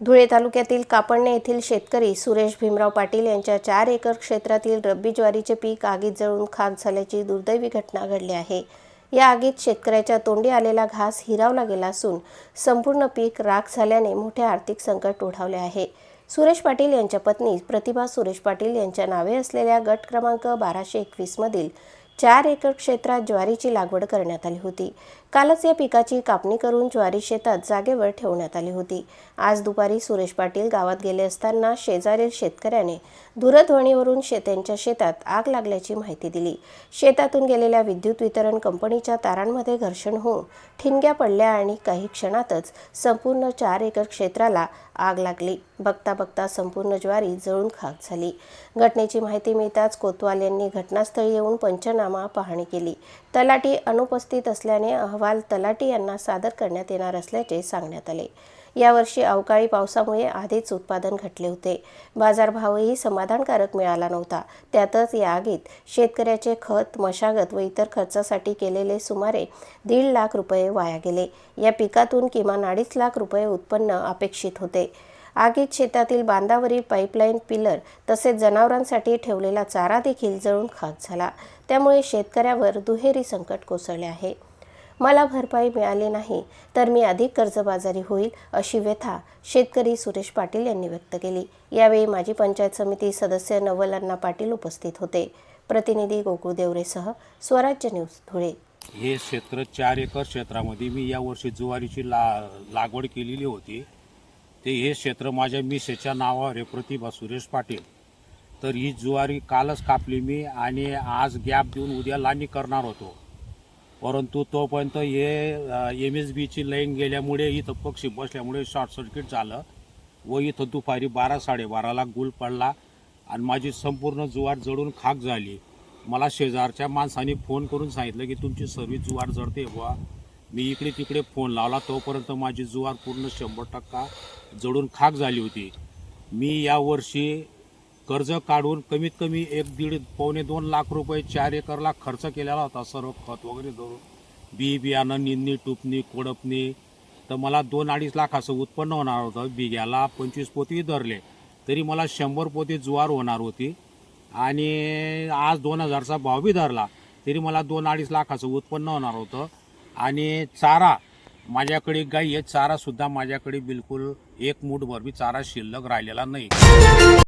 धुळे तालुक्यातील कापडणे येथील शेतकरी सुरेश भीमराव पाटील यांच्या 4 एकर क्षेत्रातील रब्बी ज्वारीचे पीक आगीत जळून खाक झाल्याची दुर्दैवी घटना घडली आहे। या आगीत शेतकऱ्याच्या तोंडी आलेला घास हिरावला गेला असून संपूर्ण पीक राख झाल्याने मोठे आर्थिक संकट ओढावले आहे। सुरेश पाटील यांच्या पत्नी प्रतिभा सुरेश पाटील यांच्या नावे असलेल्या गट क्रमांक 1221 मधील 4 एकर क्षेत्रात ज्वारीची लागवड करण्यात आली होती। कालच या पिकाची कापणी करून ज्वारी शेतात जागेवर ठेवण्यात आली होती। आज दुपारी सुरेश पाटील गावात गेले असताना शेजारील शेतकऱ्याने दूरध्वनीवरून त्यांच्या शेतात आग लागल्याची माहिती दिली। शेतातून गेलेल्या विद्युत वितरण कंपनीच्या तारांमध्ये घर्षण होऊन ठिणग्या पडल्या आणि काही क्षणातच संपूर्ण 4 एकर क्षेत्राला आग लागली। बघता बघता संपूर्ण ज्वारी जळून खाक झाली। घटनेची माहिती मिळताच कोतवाल यांनी घटनास्थळी येऊन पंचनामा पाहणी केली। तलाठी अनुपस्थित असल्याने अहवाल तलाठी यांना सादर करण्यात येणार असल्याचे सांगण्यात आले। यावर्षी अवकाळी पावसामुळे आधीच उत्पादन घटले होते। बाजारभावही समाधानकारक मिळाला नव्हता। त्यातच या आगीत शेतकऱ्याचे खत, मशागत व इतर खर्चासाठी केलेले सुमारे 1.5 लाख रुपये वाया गेले। या पिकातून किमान 2.5 लाख रुपये उत्पन्न अपेक्षित होते। आगीत शेतातील बांधावरील पाईपलाईन, पिलर तसेच जनावरांसाठी ठेवलेला चारा देखील जळून खाक झाला। त्यामुळे शेतकऱ्यावर दुहेरी संकट कोसळले आहे। मला भरपाई मिळाली नाही तर मी अधिक कर्जबाजारी होईल, अशी व्यथा शेतकरी सुरेश पाटील यांनी व्यक्त केली। यावेळी माजी पंचायत समिती सदस्य नवल अण्णा पाटील उपस्थित होते। प्रतिनिधी गोकुळ देवरेसह स्वराज्य न्यूज धुळे। हे क्षेत्र 4 एकर क्षेत्रामध्ये मी यावर्षी ज्वारीची लागवड केलेली होती। ते हे क्षेत्र माझ्या मिसेसच्या नावावर आहे, प्रतिभा सुरेश पाटील। तर ही ज्वारी कालच कापली मी आणि आज गॅप देऊन उद्या लावणी करणार होतो, परंतु तोपर्यंत हे MSBची लाईन गेल्यामुळे इथं पक्षी बसल्यामुळे शॉर्ट सर्किट झालं व इथं दुपारी 12-12:30ला गुल पडला आणि माझी संपूर्ण ज्वार जळून खाक झाली। मला शेजारच्या माणसाने फोन करून सांगितलं की तुमची सर्व ज्वार जळते बुवा। मी इकडे तिकडे फोन लावला, तोपर्यंत माझी ज्वार पूर्ण 100% जळून खाक झाली होती। मी यावर्षी कर्ज काढून कमीत कमी 1.5-2 लाख रुपये 4 एकरला खर्च केलेला होता, सर्व खत वगैरे धरून, बियाणं, निंदणी, टुपणी, कोडपणी। तर मला 2-2.5 लाखाचं उत्पन्न होणार होतं। बिघ्याला 25 पोती धरले तरी मला 100 पोती ज्वार होणार होती आणि आज 2000चा भाव बी धरला तरी मला 2-2.5 लाखाचं उत्पन्न होणार होतं। आणि चारा माझ्याकडे गाई आहे, चारासुद्धा माझ्याकडे बिलकुल 1 मूठभर बी चारा शिल्लक राहिलेला नाही।